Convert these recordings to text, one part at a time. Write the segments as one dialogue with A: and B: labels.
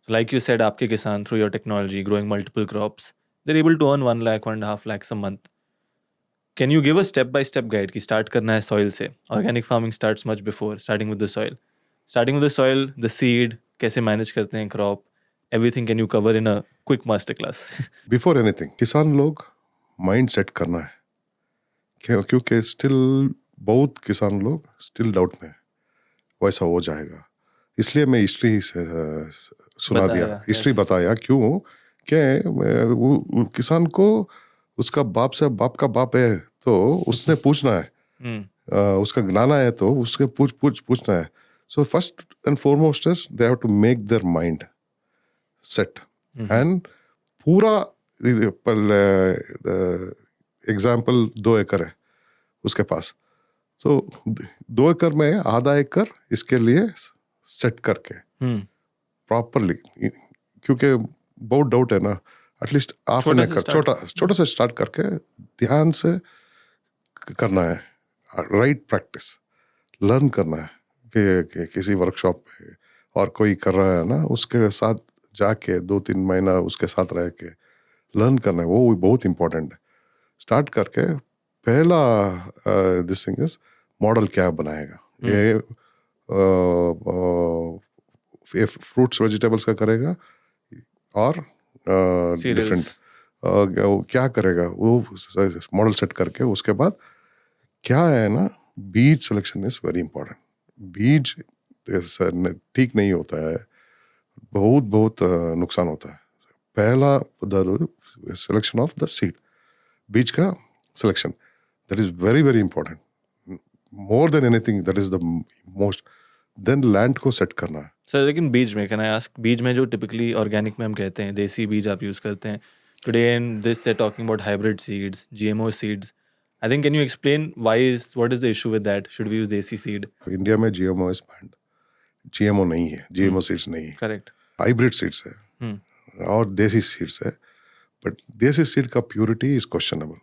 A: So like you said, आपके किसान through your technology, growing multiple crops, they're able to earn 1 lakh, 1.5 lakhs a month. Can you give a step-by-step guide कि start करना है soil से? Organic farming starts much before starting with the soil. Starting with the soil, the seed, कैसे manage करते हैं crop, everything can you cover in a quick masterclass?
B: Before anything किसान लोग mind set करना है क्योंकि स्टिल बहुत किसान लोग स्टिल डाउट में है, वैसा हो जाएगा। इसलिए मैं हिस्ट्री सुना दिया,
A: बताया,
B: हिस्ट्री
A: yes.
B: बताया क्यों कि वो किसान को उसका बाप से बाप का बाप है तो उसने पूछना है, उसका ज्ञाना है तो उसके पूछना है। So first and foremost is they have to make their mind set and पूरा एग्जाम्पल 2 एकड़ है उसके पास, तो 2 एकड़ में आधा एकड़ इसके लिए सेट करके प्रॉपरली, क्योंकि बहुत डाउट है ना, एटलीस्ट हाफ एन एकड़ छोटा से स्टार्ट करके ध्यान से करना है, राइट प्रैक्टिस लर्न करना है कि किसी वर्कशॉप पे और कोई कर रहा है ना उसके साथ जाके 2-3 महीना उसके साथ रह के लर्न करना है, वो बहुत इंपॉर्टेंट है। स्टार्ट करके पहला दिस थिंग इज मॉडल क्या बनाएगा, ये फ्रूट्स वेजिटेबल्स का करेगा और डिफरेंट क्या करेगा वो मॉडल सेट करके उसके बाद क्या है ना, बीज सिलेक्शन इज वेरी इंपॉर्टेंट। बीज ठीक नहीं होता है, बहुत नुकसान होता है। पहला the selection of the seed, बीज का selection, that is very very important, more than anything, that is the most. Then land को सेट करना है।
A: सर लेकिन बीज में कैन आई आस्क, बीज में जो टिपिकली ऑर्गेनिक में हम कहते हैं देसी बीज आप यूज़ करते हैं, today in this they talking about hybrid seeds, GMO seeds, I think can you explain what is the issue with that? Should we use desi seed?
B: India में GMO इज बैंड, GMO नहीं है, GMO seeds नहीं है,
A: correct,
B: hybrid seeds है और देसी seeds है, but देसी सीड का प्योरिटी इज क्वेश्चनेबल,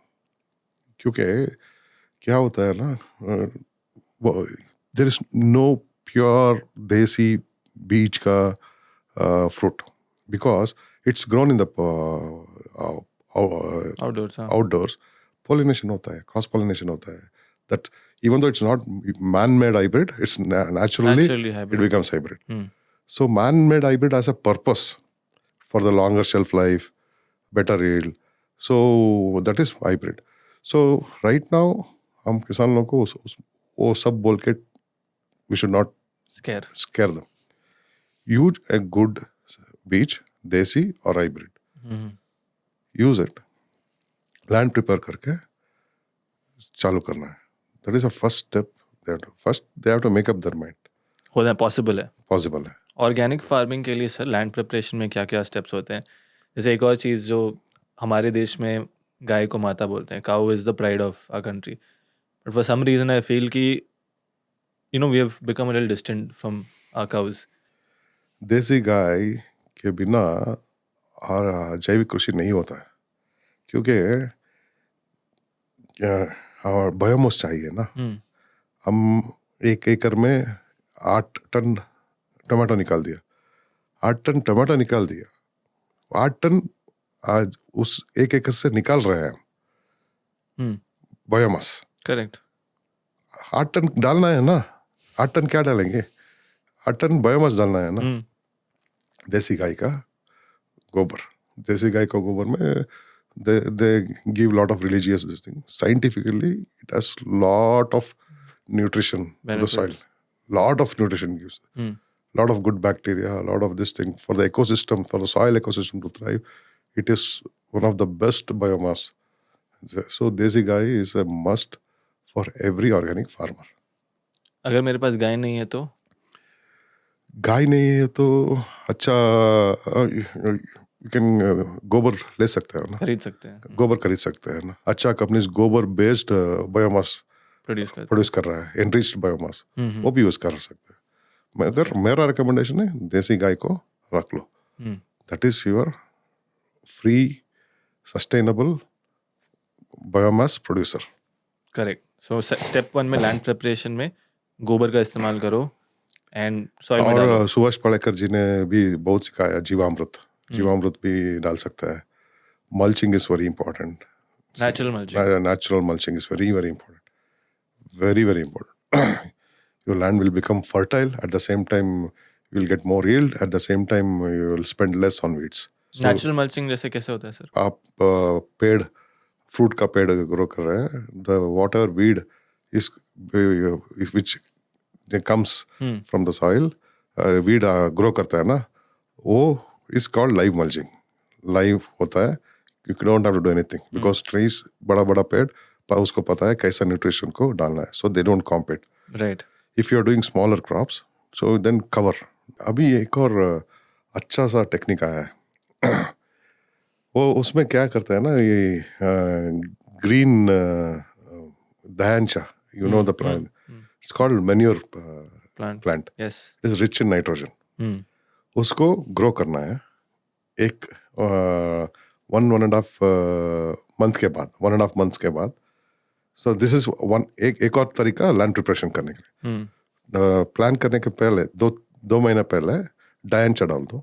B: क्योंकि क्या होता है ना, देयर इज नो प्योर देसी बीज का fruit, because it's grown in the outdoors, pollination होता है, क्रॉस पॉलिनेशन होता है, that even though it's not man-made hybrid, it's naturally
A: hybrid.
B: It becomes hybrid. So man-made hybrid has a purpose for the longer shelf life, better yield. So that is hybrid. So right now हम किसान लोगों को वो सब बोल के we should not scare them. Use a good बीज, देसी और hybrid. Use it. Land prepare करके चालू करना है. That is a first step. They have to make up their mind.
A: होना पॉसिबल है?
B: पॉसिबल है।
A: ऑर्गेनिक फार्मिंग के लिए सर लैंड प्रिपरेशन में क्या क्या स्टेप्स होते हैं? जैसे एक और चीज़ जो हमारे देश में गाय को माता बोलते हैं, cow is the pride of our country, but for some reason I feel कि we have become a little distant from our cows.
B: देसी गाय के बिना और जैविक कृषि नहीं होता है, क्योंकि बायोमास चाहिए ना। हम 1 एकड़ में 8 टन टमाटो निकाल दिया, 8 टन टमाटो निकाल दिया, 8 टन आज उस 1 एकड़ से निकाल रहे हैं हम बायोमास।
A: करेक्ट।
B: 8 टन डालना है ना, 8 टन क्या डालेंगे, 8 टन बायोमास डालना है ना। देसी गाय का गोबर, देसी गाय का गोबर में they give lot of religious this thing. Scientifically it has lot of nutrition to the soil, lot of nutrition gives, lot of good bacteria, lot of this thing for the ecosystem, for the soil ecosystem to thrive. It is one of the best biomass. So desi gai is a must for every organic farmer.
A: अगर मेरे पास गाय नहीं है तो?
B: गाय नहीं है तो अच्छा you can गोबर ले सकते हैं ना,
A: खरीद सकते हैं,
B: गोबर खरीद सकते हैं ना। अच्छा कंपनीज गोबर बेस्ड बायोमास प्रोड्यूस कर रहा है, एनरिच्ड बायोमास, वो भी यूज कर सकते हैं। मगर मेरा रिकमेंडेशन है देसी गाय को रख लो, that is your free sustainable biomass producer.
A: Correct. So step 1 में लैंड प्रिपरेशन में गोबर का इस्तेमाल करो, एंड सॉइल में डालो.
B: और सुभाष पालेकर जी ने भी बहुत सिखाया, जीवामृत भी डाल सकता है. Mulching is very important.
A: Natural mulching.
B: Natural mulching is very, very important. Very, very important. Your land will become fertile. At the same time, you will get more yield. At the same time, you will spend less on weeds. So,
A: natural mulching जैसे कैसे होता है sir?
B: आप पेड़, fruit का पेड़ grow कर रहे हैं, the whatever weed is which comes from the soil, weed grow करता है ना, वो is called live mulching. Live होता है. You don't have to do anything because trees, बड़ा बड़ा पेड़, उसको पता है कैसा न्यूट्रिशन को डालना है, so they don't compete.
A: Right.
B: If you are doing smaller crops, so then cover. अभी एक और अच्छा सा टेक्निक आया है. वो उसमें क्या करता है ना, ये green dayancha, you know the plant. It's called manure plant.
A: Yes.
B: It's rich in nitrogen. उसको ग्रो करना है एक 1.5 months के बाद. So this is one एक और तरीका लैंड प्रिपरेशन करने के लिए. प्लान करने के पहले 2 महीने पहले डायंचा डाल दो.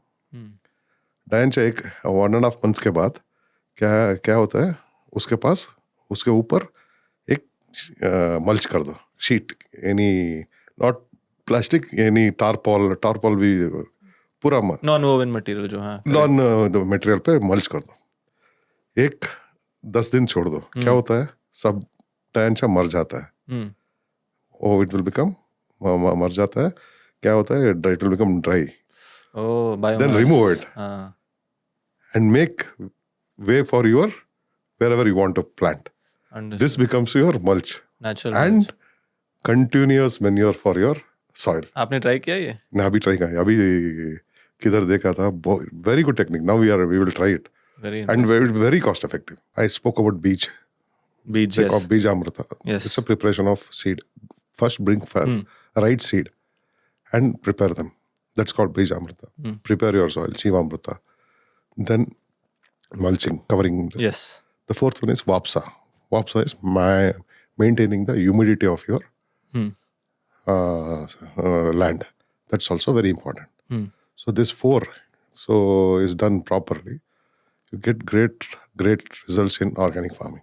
B: डायंचा 1.5 months के बाद क्या होता है, उसके पास उसके ऊपर एक मल्च कर दो, sheet, any not plastic, any tarpaulin भी पूरा
A: नॉन वोवन मटेरियल जो, हाँ,
B: नॉन मटेरियल पे मल्च कर दो. 10 दिन छोड़ दो. क्या होता है, सब डायंचा मर जाता है. ओ इट विल बिकम मर जाता है. क्या होता है, it will become dry. Then remove it and make way for your wherever you want to plant.
A: Understood.
B: This becomes your mulch.
A: Natural
B: and
A: mulch.
B: continuous manure for your soil.
A: आपने try किया ये?
B: मैं अभी try किया, अभी किधर देखा था. Very good technique. Now we will try it.
A: Very
B: And very cost effective. I spoke about beej.
A: Beej,
B: Like
A: yes.
B: of Bijamrita.
A: Yes.
B: It's a preparation of seed. First bring right seed and prepare them. That's called Bijamrita. Prepare your soil, Jivamrita. Then mulching, covering.
A: Yes.
B: The fourth one is Vapsa. Vapsa is maintaining the humidity of your land. That's also very important. So this 4 is done properly. You get great results in organic farming.